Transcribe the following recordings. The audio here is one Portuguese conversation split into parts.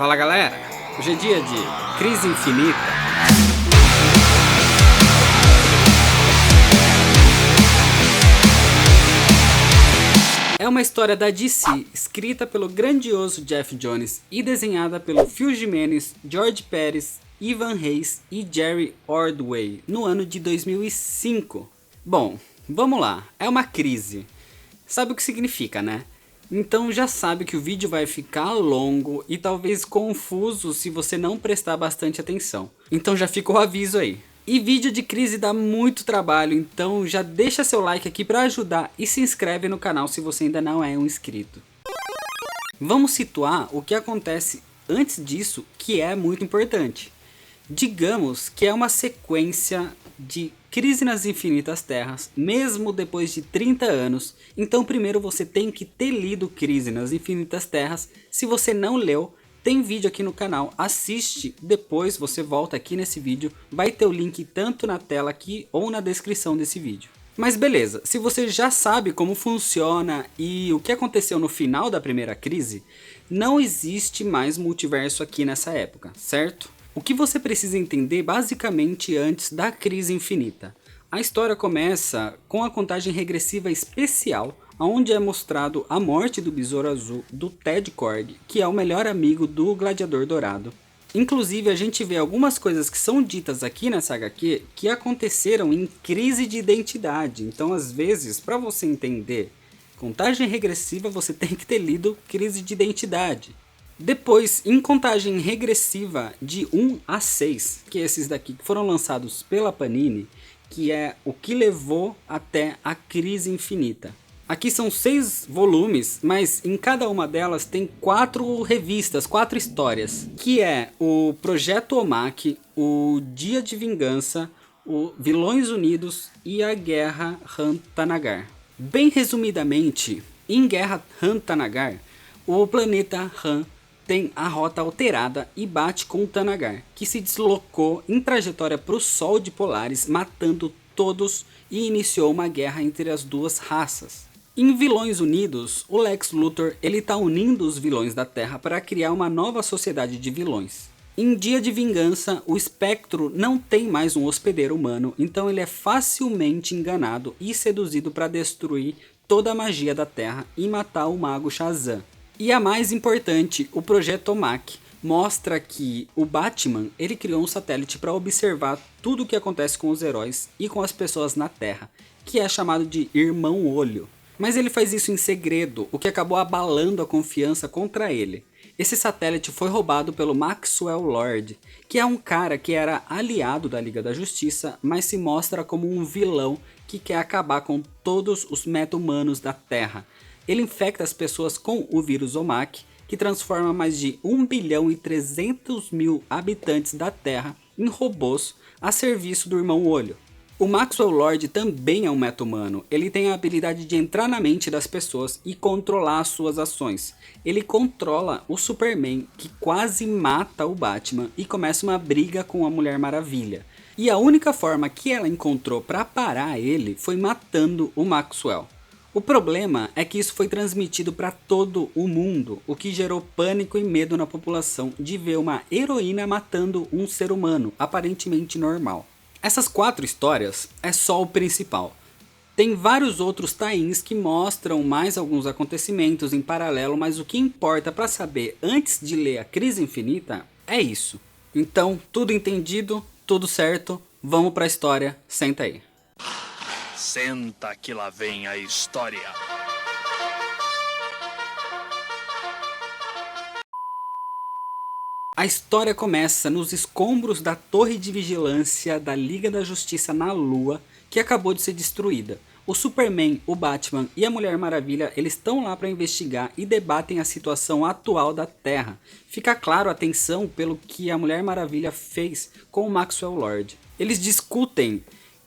Fala galera, hoje é dia de Crise Infinita. É uma história da DC, escrita pelo grandioso Geoff Johns e desenhada pelo Phil Jimenez, George Pérez, Ivan Reis e Jerry Ordway no ano de 2005. Bom, vamos lá, é uma crise. Sabe o que significa, né? Então já sabe que o vídeo vai ficar longo e talvez confuso se você não prestar bastante atenção. Então já fica o aviso aí. E vídeo de crise dá muito trabalho, então já deixa seu like aqui para ajudar e se inscreve no canal se você ainda não é um inscrito. Vamos situar o que acontece antes disso, que é muito importante. Digamos que é uma sequência de Crise nas Infinitas Terras, mesmo depois de 30 anos. Então primeiro você tem que ter lido Crise nas Infinitas Terras. Se você não leu, tem vídeo aqui no canal, assiste, depois você volta aqui nesse vídeo. Vai ter o link tanto na tela aqui ou na descrição desse vídeo. Mas beleza, se você já sabe como funciona e o que aconteceu no final da primeira crise, não existe mais multiverso aqui nessa época, certo? O que você precisa entender basicamente antes da crise infinita. A história começa com a contagem regressiva especial, onde é mostrado a morte do Besouro Azul do Ted Kord, que é o melhor amigo do Gladiador Dourado. Inclusive a gente vê algumas coisas que são ditas aqui nessa HQ que aconteceram em crise de identidade. Então às vezes, para você entender contagem regressiva, você tem que ter lido Crise de Identidade. Depois, em contagem regressiva de 1 a 6, que é esses daqui que foram lançados pela Panini, que é o que levou até a Crise Infinita. Aqui são 6 volumes, mas em cada uma delas tem 4 revistas, 4 histórias, que é o Projeto Omak, o Dia de Vingança, o Vilões Unidos e a Guerra Han-Tanagar. Bem resumidamente, em Guerra Han-Tanagar, o planeta Han tem a rota alterada e bate com o Tanagar, que se deslocou em trajetória para o Sol de Polaris, matando todos e iniciou uma guerra entre as duas raças. Em Vilões Unidos, o Lex Luthor está unindo os vilões da Terra para criar uma nova sociedade de vilões. Em Dia de Vingança, o Espectro não tem mais um hospedeiro humano, então ele é facilmente enganado e seduzido para destruir toda a magia da Terra e matar o mago Shazam. E a mais importante, o Projeto Omak mostra que o Batman criou um satélite para observar tudo o que acontece com os heróis e com as pessoas na Terra, que é chamado de Irmão Olho. Mas ele faz isso em segredo, o que acabou abalando a confiança contra ele. Esse satélite foi roubado pelo Maxwell Lord, que é um cara que era aliado da Liga da Justiça, mas se mostra como um vilão que quer acabar com todos os meta-humanos da Terra. Ele infecta as pessoas com o vírus Omak, que transforma mais de 1 bilhão e 300 mil habitantes da Terra em robôs a serviço do Irmão Olho. O Maxwell Lord também é um meta-humano. Ele tem a habilidade de entrar na mente das pessoas e controlar as suas ações. Ele controla o Superman, que quase mata o Batman e começa uma briga com a Mulher Maravilha. E a única forma que ela encontrou para parar ele foi matando o Maxwell. O problema é que isso foi transmitido para todo o mundo, o que gerou pânico e medo na população de ver uma heroína matando um ser humano aparentemente normal. Essas 4 histórias é só o principal. Tem vários outros tie-ins que mostram mais alguns acontecimentos em paralelo, mas o que importa para saber antes de ler a Crise Infinita é isso. Então, tudo entendido, tudo certo, vamos para a história, senta aí. Senta que lá vem a história. A história começa nos escombros da torre de vigilância da Liga da Justiça na Lua, que acabou de ser destruída. O Superman, o Batman e a Mulher Maravilha estão lá para investigar e debatem a situação atual da Terra. Fica claro a tensão pelo que a Mulher Maravilha fez com o Maxwell Lord. Eles discutem.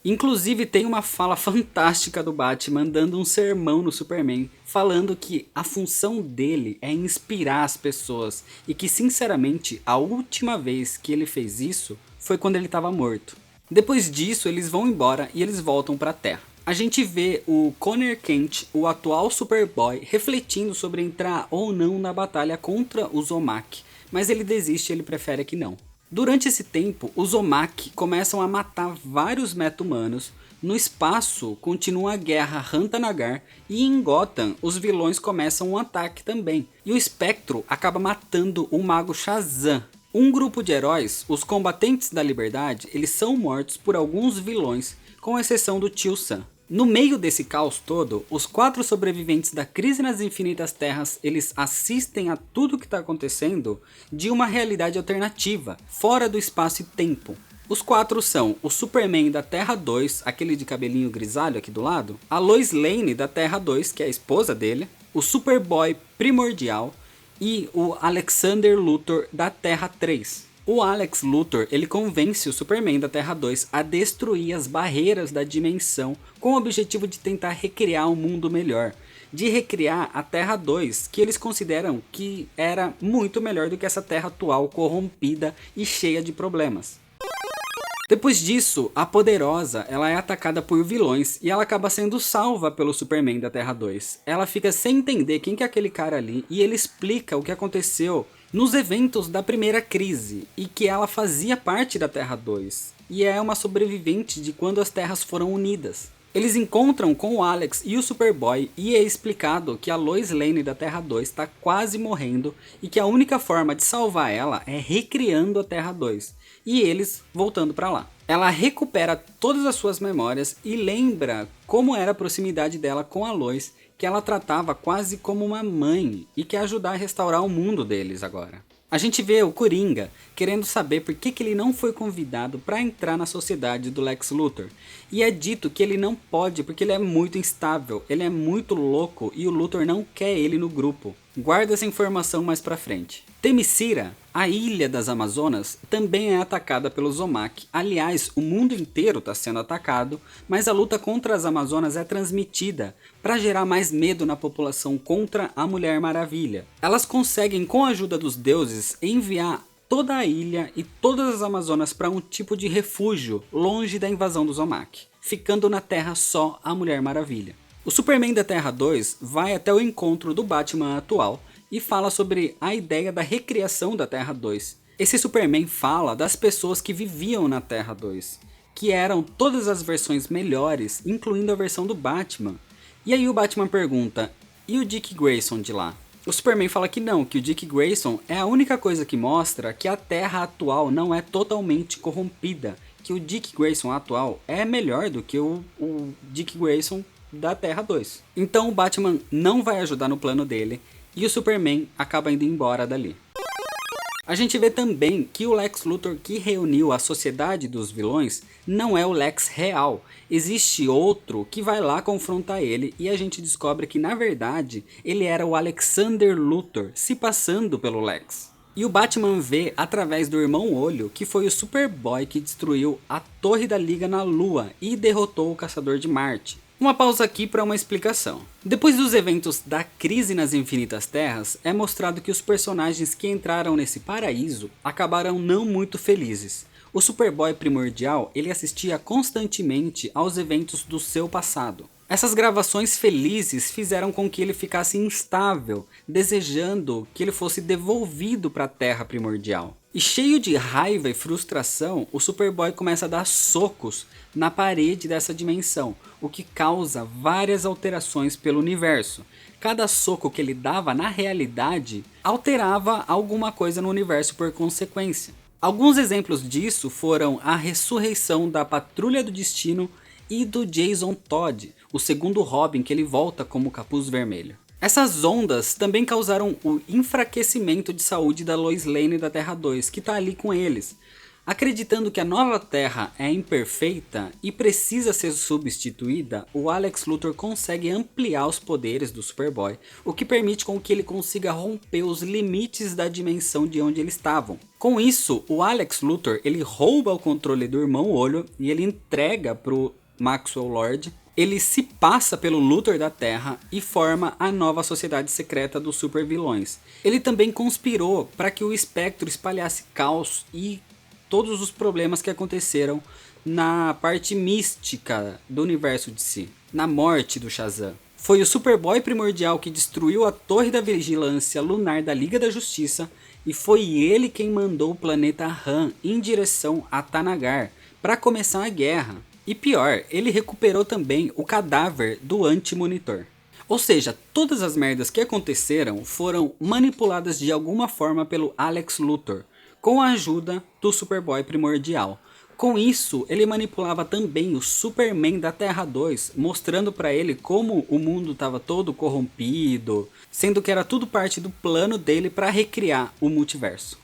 Inclusive tem uma fala fantástica do Batman dando um sermão no Superman, falando que a função dele é inspirar as pessoas e que sinceramente a última vez que ele fez isso foi quando ele estava morto. Depois disso eles vão embora e eles voltam para a Terra. A gente vê o Conner Kent, o atual Superboy, refletindo sobre entrar ou não na batalha contra os Omak, mas ele desiste e ele prefere que não. Durante esse tempo, os Zomak começam a matar vários meta-humanos. No espaço, continua a guerra Hantanagar e em Gotham, os vilões começam um ataque também. E o Espectro acaba matando o Mago Shazam. Um grupo de heróis, os Combatentes da Liberdade, eles são mortos por alguns vilões, com exceção do Tio Sam. No meio desse caos todo, os 4 sobreviventes da Crise nas Infinitas Terras, eles assistem a tudo que está acontecendo de uma realidade alternativa, fora do espaço e tempo. Os 4 são o Superman da Terra 2, aquele de cabelinho grisalho aqui do lado, a Lois Lane da Terra 2, que é a esposa dele, o Superboy Primordial e o Alexander Luthor da Terra 3. O Alex Luthor, ele convence o Superman da Terra 2 a destruir as barreiras da dimensão com o objetivo de tentar recriar um mundo melhor, de recriar a Terra 2, que eles consideram que era muito melhor do que essa Terra atual corrompida e cheia de problemas. Depois disso, a Poderosa ela é atacada por vilões e ela acaba sendo salva pelo Superman da Terra 2. Ela fica sem entender quem que é aquele cara ali e ele explica o que aconteceu nos eventos da primeira crise e que ela fazia parte da Terra 2 e é uma sobrevivente de quando as terras foram unidas. Eles encontram com o Alex e o Superboy e é explicado que a Lois Lane da Terra 2 está quase morrendo e que a única forma de salvar ela é recriando a Terra 2 e eles voltando para lá. Ela recupera todas as suas memórias e lembra como era a proximidade dela com a Lois, que ela tratava quase como uma mãe e quer ajudar a restaurar o mundo deles agora. A gente vê o Coringa querendo saber por que ele não foi convidado para entrar na sociedade do Lex Luthor. E é dito que ele não pode porque ele é muito instável, ele é muito louco e o Luthor não quer ele no grupo. Guarda essa informação mais pra frente. Themyscira, a ilha das Amazonas, também é atacada pelos Zomak. Aliás, o mundo inteiro está sendo atacado, mas a luta contra as Amazonas é transmitida para gerar mais medo na população contra a Mulher Maravilha. Elas conseguem, com a ajuda dos deuses, enviar toda a ilha e todas as Amazonas para um tipo de refúgio longe da invasão dos Zomak, ficando na Terra só a Mulher Maravilha. O Superman da Terra 2 vai até o encontro do Batman atual e fala sobre a ideia da recriação da Terra 2. Esse Superman fala das pessoas que viviam na Terra 2, que eram todas as versões melhores, incluindo a versão do Batman. E aí o Batman pergunta, e o Dick Grayson de lá? O Superman fala que não, que o Dick Grayson é a única coisa que mostra que a Terra atual não é totalmente corrompida, que o Dick Grayson atual é melhor do que o Dick Grayson da Terra 2. Então o Batman não vai ajudar no plano dele e o Superman acaba indo embora dali. A gente vê também que o Lex Luthor que reuniu a sociedade dos vilões não é o Lex real. Existe outro que vai lá confrontar ele e a gente descobre que na verdade ele era o Alexander Luthor se passando pelo Lex. E o Batman vê através do Irmão Olho que foi o Superboy que destruiu a Torre da Liga na Lua e derrotou o Caçador de Marte. Uma pausa aqui para uma explicação. Depois dos eventos da Crise nas Infinitas Terras, é mostrado que os personagens que entraram nesse paraíso acabaram não muito felizes. O Superboy Primordial, ele assistia constantemente aos eventos do seu passado. Essas gravações felizes fizeram com que ele ficasse instável, desejando que ele fosse devolvido para a Terra Primordial. E cheio de raiva e frustração, o Superboy começa a dar socos na parede dessa dimensão, o que causa várias alterações pelo universo. Cada soco que ele dava na realidade alterava alguma coisa no universo por consequência. Alguns exemplos disso foram a ressurreição da Patrulha do Destino e do Jason Todd, o segundo Robin que ele volta como Capuz Vermelho. Essas ondas também causaram o enfraquecimento de saúde da Lois Lane da Terra 2, que está ali com eles. Acreditando que a nova Terra é imperfeita e precisa ser substituída, o Alex Luthor consegue ampliar os poderes do Superboy, o que permite com que ele consiga romper os limites da dimensão de onde eles estavam. Com isso, o Alex Luthor ele rouba o controle do Irmão Olho e ele entrega para o Maxwell Lord. Ele se passa pelo Luthor da Terra e forma a nova sociedade secreta dos supervilões. Ele também conspirou para que o Espectro espalhasse caos e todos os problemas que aconteceram na parte mística do universo de si, na morte do Shazam. Foi o Superboy Primordial que destruiu a Torre da Vigilância Lunar da Liga da Justiça e foi ele quem mandou o planeta Han em direção a Thanagar para começar a guerra. E pior, ele recuperou também o cadáver do Anti-Monitor. Ou seja, todas as merdas que aconteceram foram manipuladas de alguma forma pelo Alex Luthor, com a ajuda do Superboy Primordial. Com isso, ele manipulava também o Superman da Terra 2, mostrando para ele como o mundo estava todo corrompido, sendo que era tudo parte do plano dele para recriar o multiverso.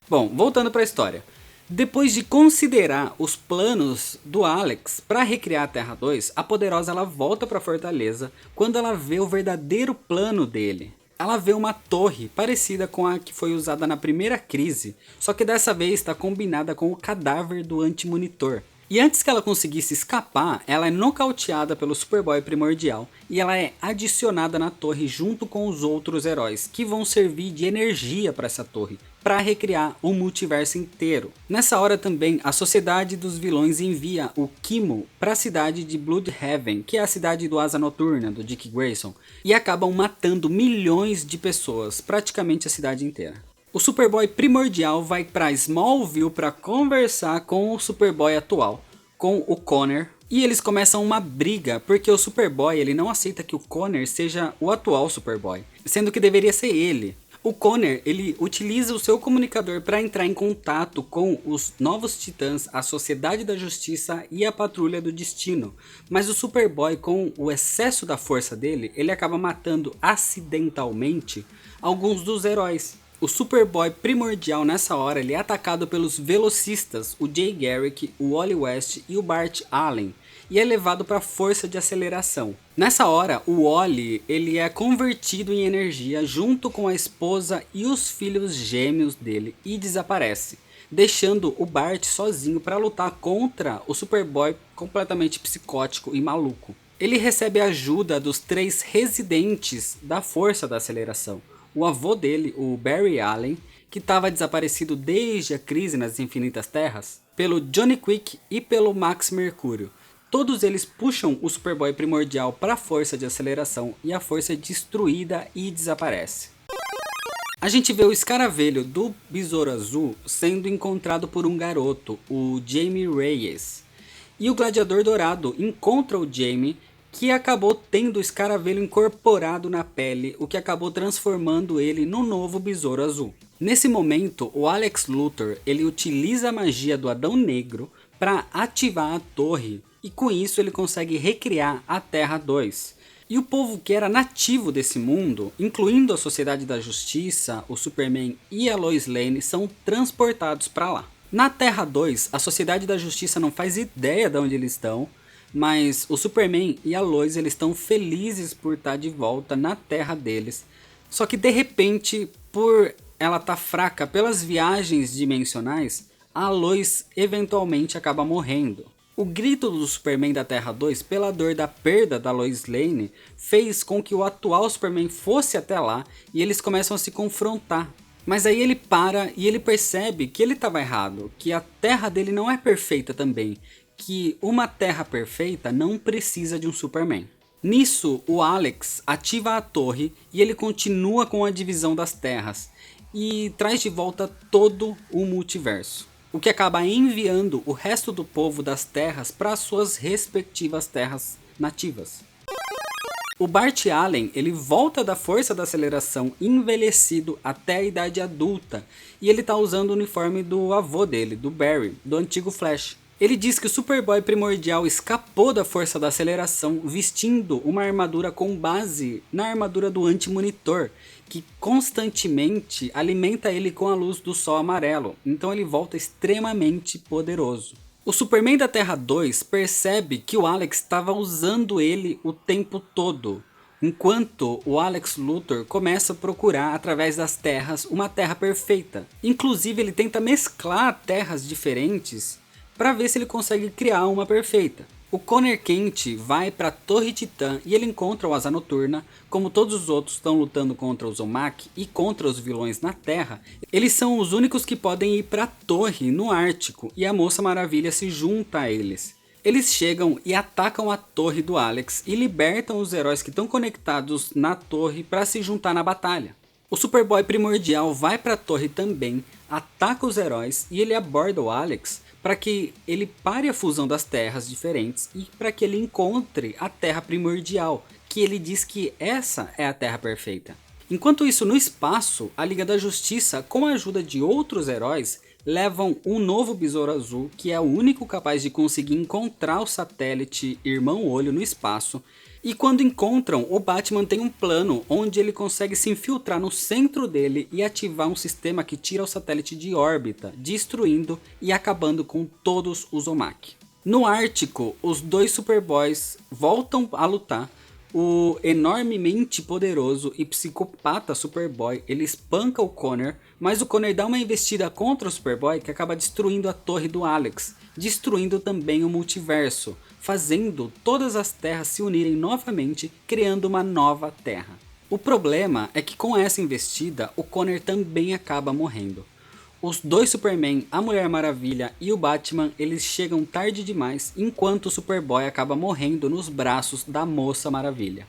Bom, voltando para a história. Depois de considerar os planos do Alex para recriar a Terra 2, a Poderosa ela volta para a Fortaleza quando ela vê o verdadeiro plano dele. Ela vê uma torre parecida com a que foi usada na primeira crise, só que dessa vez está combinada com o cadáver do Anti-Monitor. E antes que ela conseguisse escapar, ela é nocauteada pelo Superboy Primordial e ela é adicionada na torre junto com os outros heróis, que vão servir de energia para essa torre, para recriar o multiverso inteiro. Nessa hora também, a Sociedade dos Vilões envia o Kimo para a cidade de Bloodhaven, que é a cidade do Asa Noturna, do Dick Grayson, e acabam matando milhões de pessoas, praticamente a cidade inteira. O Superboy Primordial vai para Smallville para conversar com o Superboy atual, com o Connor, e eles começam uma briga porque o Superboy ele não aceita que o Connor seja o atual Superboy, sendo que deveria ser ele. O Connor ele utiliza o seu comunicador para entrar em contato com os Novos Titãs, a Sociedade da Justiça e a Patrulha do Destino, mas o Superboy, com o excesso da força dele, ele acaba matando acidentalmente alguns dos heróis. O Superboy Primordial nessa hora ele é atacado pelos velocistas, o Jay Garrick, o Wally West e o Bart Allen, e é levado para a força de aceleração. Nessa hora, o Wally ele é convertido em energia junto com a esposa e os filhos gêmeos dele e desaparece, deixando o Bart sozinho para lutar contra o Superboy completamente psicótico e maluco. Ele recebe a ajuda dos 3 residentes da força da aceleração. O avô dele, o Barry Allen, que estava desaparecido desde a crise nas Infinitas Terras, pelo Johnny Quick e pelo Max Mercúrio. Todos eles puxam o Superboy Primordial para a força de aceleração e a força é destruída e desaparece. A gente vê o escaravelho do Besouro Azul sendo encontrado por um garoto, o Jamie Reyes. E o Gladiador Dourado encontra o Jamie, que acabou tendo o escaravelho incorporado na pele, o que acabou transformando ele no novo Besouro Azul. Nesse momento, o Alex Luthor ele utiliza a magia do Adão Negro para ativar a torre, e com isso ele consegue recriar a Terra 2. E o povo que era nativo desse mundo, incluindo a Sociedade da Justiça, o Superman e a Lois Lane, são transportados para lá. Na Terra 2, a Sociedade da Justiça não faz ideia de onde eles estão, mas o Superman e a Lois eles estão felizes por estar de volta na terra deles. Só que de repente, por ela estar fraca pelas viagens dimensionais, a Lois eventualmente acaba morrendo. O grito do Superman da Terra 2 pela dor da perda da Lois Lane fez com que o atual Superman fosse até lá e eles começam a se confrontar. Mas aí ele para e ele percebe que ele estava errado, que a terra dele não é perfeita também, que uma terra perfeita não precisa de um Superman. Nisso, o Alex ativa a torre e ele continua com a divisão das terras e traz de volta todo o multiverso, o que acaba enviando o resto do povo das terras para suas respectivas terras nativas. O Bart Allen ele volta da força da aceleração envelhecido até a idade adulta e ele está usando o uniforme do avô dele, do Barry, do antigo Flash. Ele diz que o Superboy Primordial escapou da força da aceleração vestindo uma armadura com base na armadura do Anti-Monitor, que constantemente alimenta ele com a luz do sol amarelo, então ele volta extremamente poderoso. O Superman da Terra 2 percebe que o Alex estava usando ele o tempo todo, enquanto o Alex Luthor começa a procurar através das terras uma terra perfeita. Inclusive ele tenta mesclar terras diferentes para ver se ele consegue criar uma perfeita. O Connor Kent vai para a Torre Titã e ele encontra o Asa Noturna. Como todos os outros estão lutando contra o Zomak e contra os vilões na Terra, eles são os únicos que podem ir para a torre no Ártico e a Moça Maravilha se junta a eles. Eles chegam e atacam a torre do Alex e libertam os heróis que estão conectados na torre para se juntar na batalha. O Superboy Primordial vai para a torre também, ataca os heróis e ele aborda o Alex para que ele pare a fusão das terras diferentes e para que ele encontre a Terra Primordial, que ele diz que essa é a Terra Perfeita. Enquanto isso, no espaço, a Liga da Justiça, com a ajuda de outros heróis, levam um novo Besouro Azul, que é o único capaz de conseguir encontrar o satélite Irmão Olho no espaço. E quando encontram, o Batman tem um plano onde ele consegue se infiltrar no centro dele e ativar um sistema que tira o satélite de órbita, destruindo e acabando com todos os Omaki. No Ártico, os dois Superboys voltam a lutar. O enormemente poderoso e psicopata Superboy, ele espanca o Connor, mas o Connor dá uma investida contra o Superboy que acaba destruindo a torre do Alex, destruindo também o multiverso, fazendo todas as terras se unirem novamente, criando uma nova terra. O problema é que com essa investida, o Connor também acaba morrendo. Os dois Superman, a Mulher Maravilha e o Batman, eles chegam tarde demais, enquanto o Superboy acaba morrendo nos braços da Moça Maravilha.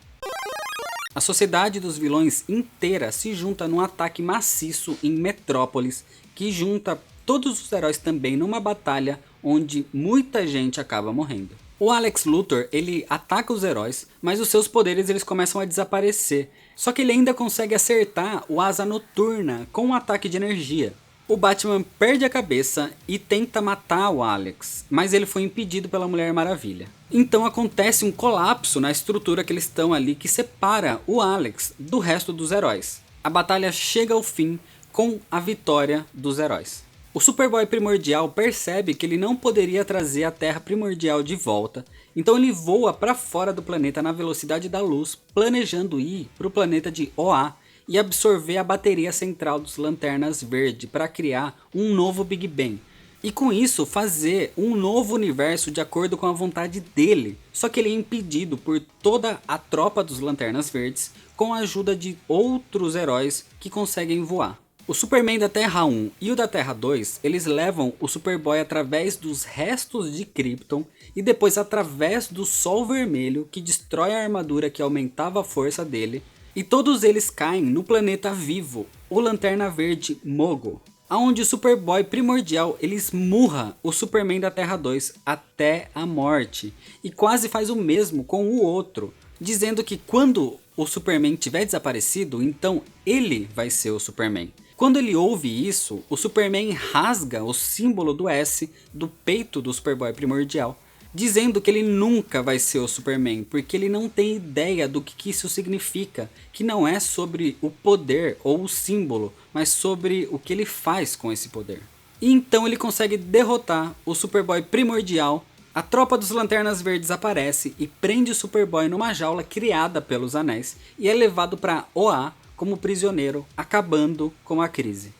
A sociedade dos vilões inteira se junta num ataque maciço em Metrópolis, que junta todos os heróis também numa batalha onde muita gente acaba morrendo. O Alex Luthor, ele ataca os heróis, mas os seus poderes eles começam a desaparecer. Só que ele ainda consegue acertar o Asa Noturna com um ataque de energia. O Batman perde a cabeça e tenta matar o Alex, mas ele foi impedido pela Mulher Maravilha. Então acontece um colapso na estrutura que eles estão ali que separa o Alex do resto dos heróis. A batalha chega ao fim com a vitória dos heróis. O Superboy Primordial percebe que ele não poderia trazer a Terra Primordial de volta, então ele voa para fora do planeta na velocidade da luz, planejando ir para o planeta de Oa, e absorver a bateria central dos Lanternas Verde para criar um novo Big Bang. E com isso fazer um novo universo de acordo com a vontade dele. Só que ele é impedido por toda a tropa dos Lanternas Verdes com a ajuda de outros heróis que conseguem voar. O Superman da Terra 1 e o da Terra 2, eles levam o Superboy através dos restos de Krypton e depois através do Sol Vermelho que destrói a armadura que aumentava a força dele. E todos eles caem no planeta vivo, o Lanterna Verde Mogo, onde o Superboy Primordial ele esmurra o Superman da Terra 2 até a morte e quase faz o mesmo com o outro, dizendo que quando o Superman tiver desaparecido, então ele vai ser o Superman. Quando ele ouve isso, o Superman rasga o símbolo do S do peito do Superboy Primordial, dizendo que ele nunca vai ser o Superman, porque ele não tem ideia do que isso significa, que não é sobre o poder ou o símbolo, mas sobre o que ele faz com esse poder. E então ele consegue derrotar o Superboy Primordial, a tropa dos Lanternas Verdes aparece e prende o Superboy numa jaula criada pelos Anéis e é levado para Oa como prisioneiro, acabando com a crise.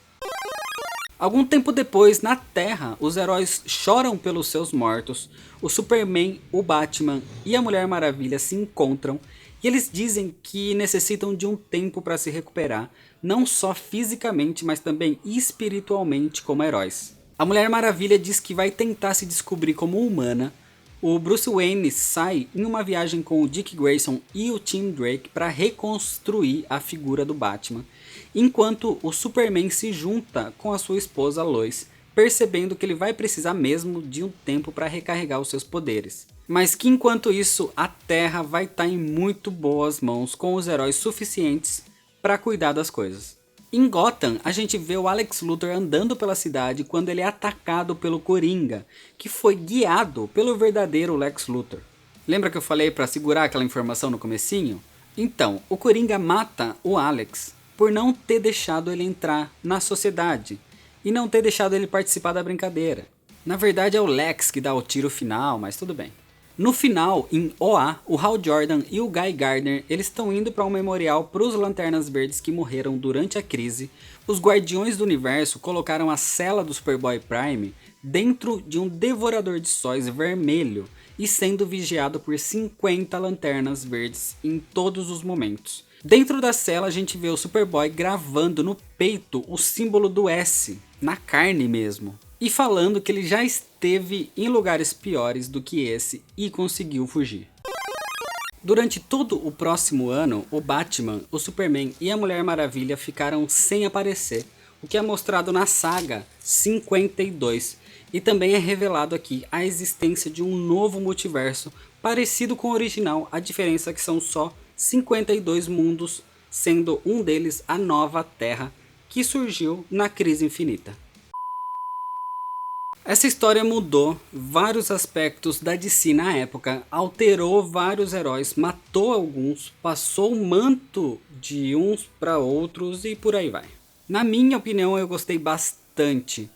Algum tempo depois, na Terra, os heróis choram pelos seus mortos, o Superman, o Batman e a Mulher Maravilha se encontram e eles dizem que necessitam de um tempo para se recuperar, não só fisicamente, mas também espiritualmente como heróis. A Mulher Maravilha diz que vai tentar se descobrir como humana, o Bruce Wayne sai em uma viagem com o Dick Grayson e o Tim Drake para reconstruir a figura do Batman, enquanto o Superman se junta com a sua esposa Lois, percebendo que ele vai precisar mesmo de um tempo para recarregar os seus poderes. Mas que enquanto isso a Terra vai estar em muito boas mãos com os heróis suficientes para cuidar das coisas. Em Gotham, a gente vê o Alex Luthor andando pela cidade quando ele é atacado pelo Coringa, que foi guiado pelo verdadeiro Lex Luthor. Lembra que eu falei para segurar aquela informação no comecinho? Então, o Coringa mata o Alex por não ter deixado ele entrar na sociedade e não ter deixado ele participar da brincadeira. Na verdade é o Lex que dá o tiro final, mas tudo bem. No final, em Oa, o Hal Jordan e o Guy Gardner eles estão indo para um memorial para os Lanternas Verdes que morreram durante a crise. Os Guardiões do Universo colocaram a cela do Superboy Prime dentro de um devorador de sóis vermelho e sendo vigiado por 50 Lanternas Verdes em todos os momentos. Dentro da cela a gente vê o Superboy gravando no peito o símbolo do S, na carne mesmo. E falando que ele já esteve em lugares piores do que esse e conseguiu fugir. Durante todo o próximo ano, o Batman, o Superman e a Mulher Maravilha ficaram sem aparecer, o que é mostrado na saga 52. E também é revelado aqui a existência de um novo multiverso parecido com o original, a diferença é que são só 52 mundos, sendo um deles a nova Terra, que surgiu na Crise Infinita. Essa história mudou vários aspectos da DC na época, alterou vários heróis, matou alguns, passou o manto de uns para outros e por aí vai. Na minha opinião, eu gostei bastante,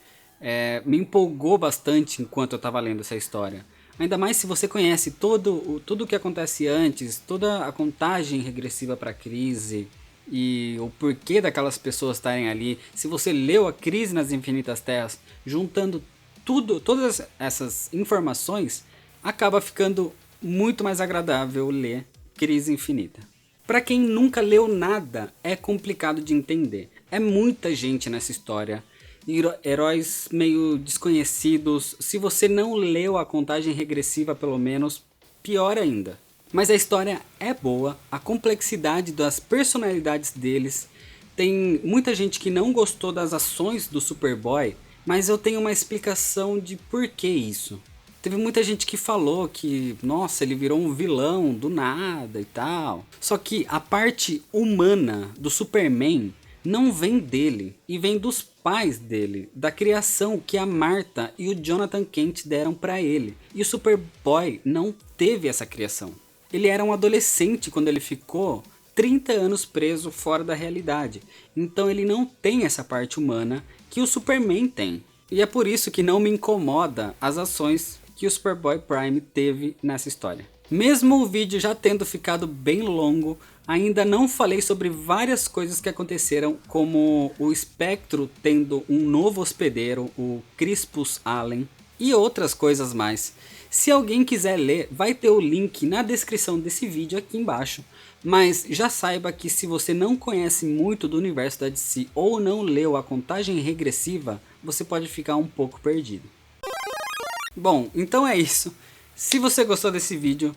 me empolgou bastante enquanto eu estava lendo essa história. Ainda mais se você conhece tudo o que acontece antes, toda a contagem regressiva para a crise e o porquê daquelas pessoas estarem ali. Se você leu A Crise nas Infinitas Terras, juntando todas essas informações, acaba ficando muito mais agradável ler Crise Infinita. Para quem nunca leu nada, é complicado de entender. É muita gente nessa história, heróis meio desconhecidos. Se você não leu a contagem regressiva pelo menos, pior ainda. Mas a história é boa, a complexidade das personalidades deles. Tem muita gente que não gostou das ações do Superboy, mas eu tenho uma explicação de por que isso. Teve muita gente que falou que, nossa, ele virou um vilão do nada e tal. Só que a parte humana do Superman não vem dele, e vem dos pais dele, da criação que a Martha e o Jonathan Kent deram pra ele. E o Superboy não teve essa criação. Ele era um adolescente quando ele ficou 30 anos preso fora da realidade. Então ele não tem essa parte humana que o Superman tem. E é por isso que não me incomoda as ações que o Superboy Prime teve nessa história. Mesmo o vídeo já tendo ficado bem longo, ainda não falei sobre várias coisas que aconteceram, como o Espectro tendo um novo hospedeiro, o Crispus Allen, e outras coisas mais. Se alguém quiser ler, vai ter o link na descrição desse vídeo aqui embaixo. Mas já saiba que se você não conhece muito do universo da DC ou não leu a contagem regressiva, você pode ficar um pouco perdido. Bom, então é isso. Se você gostou desse vídeo,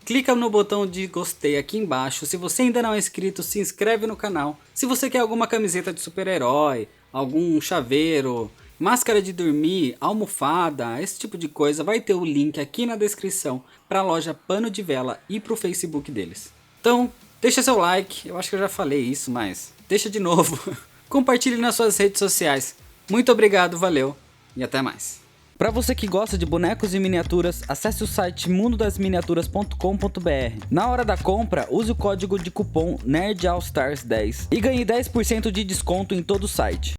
clica no botão de gostei aqui embaixo. Se você ainda não é inscrito, se inscreve no canal. Se você quer alguma camiseta de super-herói, algum chaveiro, máscara de dormir, almofada, esse tipo de coisa, vai ter o link aqui na descrição para a loja Pano de Vela e para o Facebook deles. Então, deixa seu like, eu acho que eu já falei isso, mas deixa de novo. Compartilhe nas suas redes sociais. Muito obrigado, valeu e até mais. Para você que gosta de bonecos e miniaturas, acesse o site mundodasminiaturas.com.br. Na hora da compra, use o código de cupom NERDALLSTARS10 e ganhe 10% de desconto em todo o site.